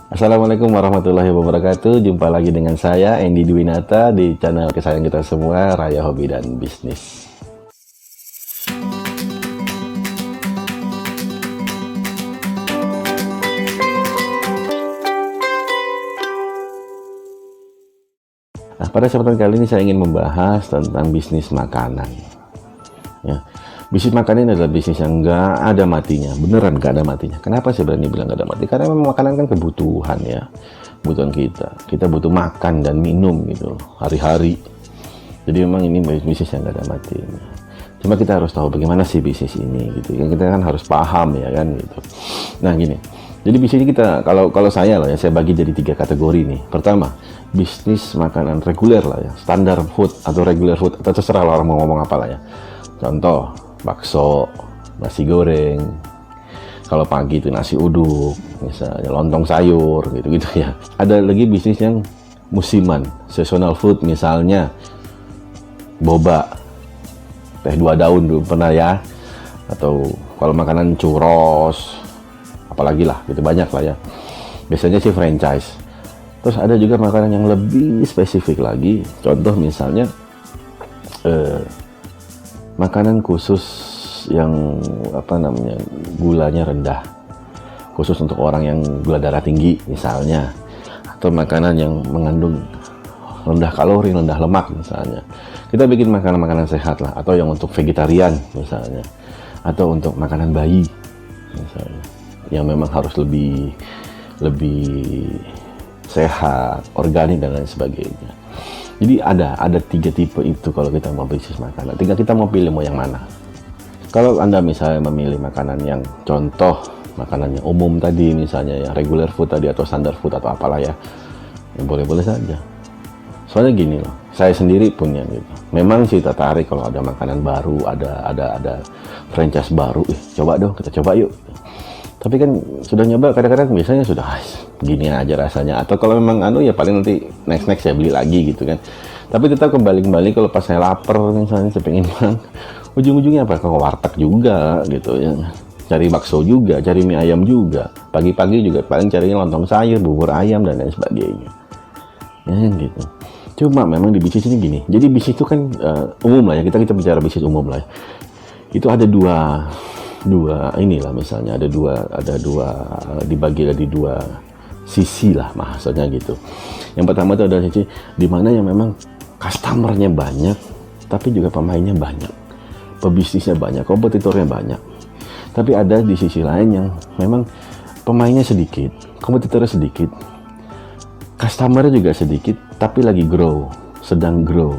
Assalamualaikum warahmatullahi wabarakatuh. Jumpa lagi dengan saya, Andy Dwinata, di channel kesayangan kita semua, Raya Hobi dan Bisnis. Nah, pada kesempatan kali ini saya ingin membahas tentang bisnis makanan. Ya, bisnis makanan ini adalah bisnis yang nggak ada matinya, beneran nggak ada matinya. Kenapa saya berani bilang nggak ada mati? Karena memang makanan kan kebutuhan ya, kebutuhan kita. Kita butuh makan dan minum gitu hari-hari. Jadi memang ini bisnis yang nggak ada matinya. Cuma kita harus tahu bagaimana sih bisnis ini gitu. Yang kita kan harus paham ya kan gitu. Nah gini, jadi bisnis ini kita kalau saya lah ya, saya bagi jadi 3 kategori nih. Pertama, bisnis makanan reguler lah ya, standar food atau regular food, atau terserah lah orang mau ngomong apa lah ya. Contoh, bakso, nasi goreng, kalau pagi itu nasi uduk, misalnya lontong sayur, gitu-gitu ya. Ada lagi bisnis yang musiman, seasonal food, misalnya boba, teh 2 daun dulu pernah ya. Atau kalau makanan churros, apalagi lah, gitu banyak lah ya. Biasanya sih franchise. Terus ada juga makanan yang lebih spesifik lagi, contoh misalnya makanan khusus yang gulanya rendah, khusus untuk orang yang gula darah tinggi misalnya, atau makanan yang mengandung rendah kalori, rendah lemak misalnya. Kita bikin makanan-makanan sehat lah, atau yang untuk vegetarian misalnya, atau untuk makanan bayi misalnya, yang memang harus lebih sehat, organik dan lain sebagainya. Jadi ada 3 tipe itu kalau kita mau bisnis makanan. Tinggal kita mau pilih mau yang mana. Kalau Anda misalnya memilih makanan yang contoh, makanan yang umum tadi misalnya yang regular food tadi atau standar food atau apalah ya boleh-boleh saja. Soalnya gini loh, saya sendiri punya gitu. Memang sih tertarik kalau ada makanan baru, ada franchise baru, coba dong, kita coba yuk. Tapi kan sudah nyoba kadang-kadang biasanya sudah gini aja rasanya, atau kalau memang ya paling nanti next saya beli lagi gitu kan. Tapi tetap kembali kalau pas saya lapar misalnya, saya pengen makan, ujung-ujungnya apa, ke warteg juga gitu ya, cari bakso juga, cari mie ayam juga, pagi-pagi juga paling carinya lontong sayur, bubur ayam dan lain sebagainya ya gitu. Cuma memang di bisnis ini gini, jadi bisnis itu kan umum lah ya, kita bicara bisnis umum lah ya. Itu ada dua inilah, misalnya ada dua dibagi dari 2 sisi lah maksudnya gitu. Yang pertama itu ada sisi di mana yang memang customernya banyak, tapi juga pemainnya banyak, pebisnisnya banyak, kompetitornya banyak. Tapi ada di sisi lain yang memang pemainnya sedikit, kompetitornya sedikit, customernya juga sedikit, tapi lagi sedang grow.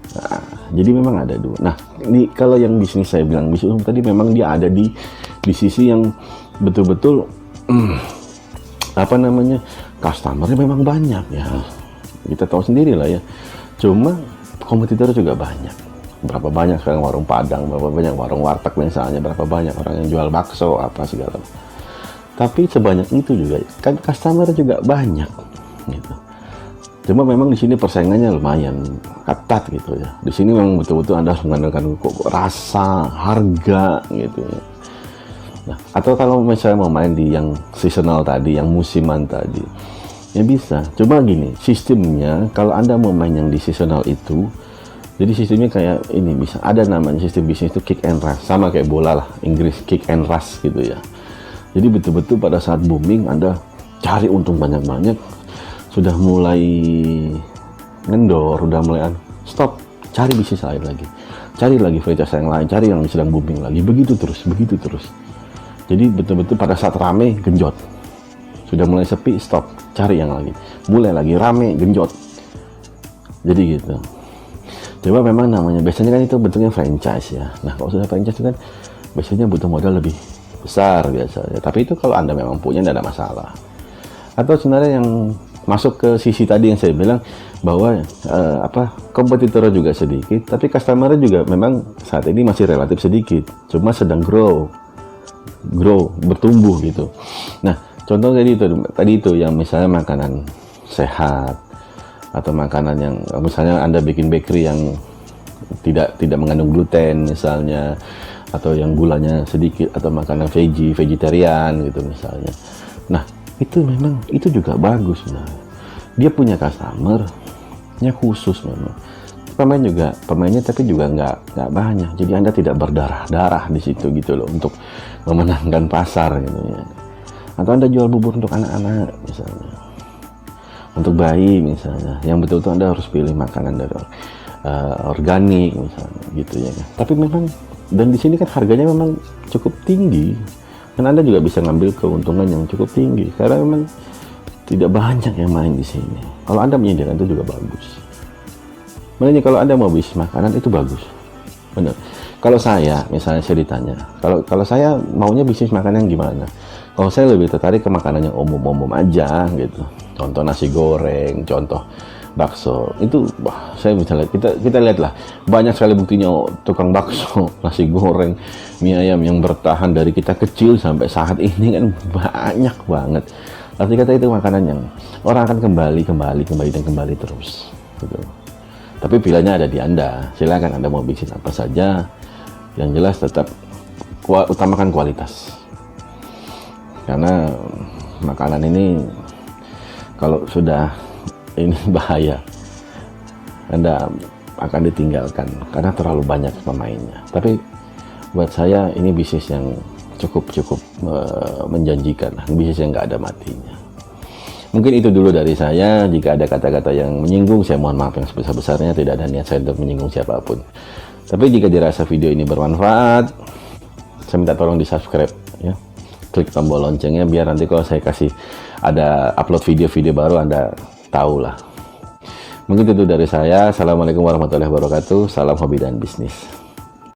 Nah, jadi memang ada 2. Nah, ini kalau yang bisnis saya bilang bisnis umum tadi, memang dia ada di sisi yang betul-betul customernya memang banyak ya. Kita tahu sendiri lah ya. Cuma kompetitor juga banyak. Berapa banyak sekarang warung Padang, berapa banyak warung warteg misalnya, berapa banyak orang yang jual bakso apa segala. Tapi sebanyak itu juga kan customer juga banyak gitu. Cuma memang di sini persaingannya lumayan ketat gitu ya. Di sini memang betul-betul Anda harus mengandalkan rasa, harga gitu ya. Nah, atau kalau misalnya mau main di yang seasonal tadi, yang musiman tadi, ya bisa. Cuma gini, sistemnya kalau Anda mau main yang di seasonal itu, jadi sistemnya kayak ini, bisa ada namanya sistem bisnis itu kick and rush, sama kayak bola lah, Inggris kick and rush gitu ya. Jadi betul-betul pada saat booming Anda cari untung banyak-banyak, sudah mulai ngendor, udah mulai stop, cari bisnis lain lagi, cari lagi franchise yang lain, cari yang sedang booming lagi, begitu terus. Jadi betul-betul pada saat rame, genjot, sudah mulai sepi, stop, cari yang lagi, mulai lagi rame, genjot. Jadi gitu. Coba memang namanya biasanya kan itu bentuknya franchise ya. Nah, kalau sudah franchise itu kan biasanya butuh modal lebih besar biasanya, tapi itu kalau Anda memang punya, tidak ada masalah. Atau sebenarnya yang masuk ke sisi tadi yang saya bilang bahwa kompetitor juga sedikit, tapi customer juga memang saat ini masih relatif sedikit, cuma sedang grow, bertumbuh gitu. Nah, contoh tadi itu yang misalnya makanan sehat, atau makanan yang misalnya Anda bikin bakery yang tidak mengandung gluten misalnya, atau yang gulanya sedikit, atau makanan vegetarian gitu misalnya. Nah, itu memang itu juga bagus. Nah, dia punya customer-nya khusus memang. Pemainnya tapi juga nggak banyak. Jadi Anda tidak berdarah-darah di situ gitu loh untuk memenangkan pasar gitu ya. Atau Anda jual bubur untuk anak-anak misalnya, untuk bayi misalnya, yang betul-betul Anda harus pilih makanan dari organik misalnya gitu ya kan. Tapi memang dan di sini kan harganya memang cukup tinggi. Dan Anda juga bisa ngambil keuntungan yang cukup tinggi karena memang tidak banyak yang main di sini. Kalau Anda menyediakan itu juga bagus. Makanya kalau Anda mau bisnis makanan itu bagus, benar. Kalau saya, misalnya saya ditanya, kalau saya maunya bisnis makanan gimana? Kalau saya lebih tertarik ke makanan yang umum-umum aja gitu. Contoh nasi goreng, contoh bakso. Itu, wah, saya misalnya kita lihatlah banyak sekali buktinya tukang bakso, nasi goreng, mie ayam yang bertahan dari kita kecil sampai saat ini kan banyak banget. Arti kata itu makanan yang orang akan kembali terus. Gitu. Tapi pilihannya ada di Anda. Silakan Anda mau bisnis apa saja. Yang jelas tetap utamakan kualitas. Karena makanan ini kalau sudah ini bahaya. Anda akan ditinggalkan karena terlalu banyak pemainnya. Tapi buat saya ini bisnis yang cukup menjanjikan. Bisnis yang nggak ada matinya. Mungkin itu dulu dari saya. Jika ada kata-kata yang menyinggung, saya mohon maaf yang sebesar-besarnya. Tidak ada niat saya untuk menyinggung siapapun. Tapi jika dirasa video ini bermanfaat, saya minta tolong di subscribe ya. Klik tombol loncengnya biar nanti kalau saya kasih ada upload video-video baru Anda tahu lah. Mungkin itu dari saya. Assalamualaikum warahmatullahi wabarakatuh. Salam hobi dan bisnis.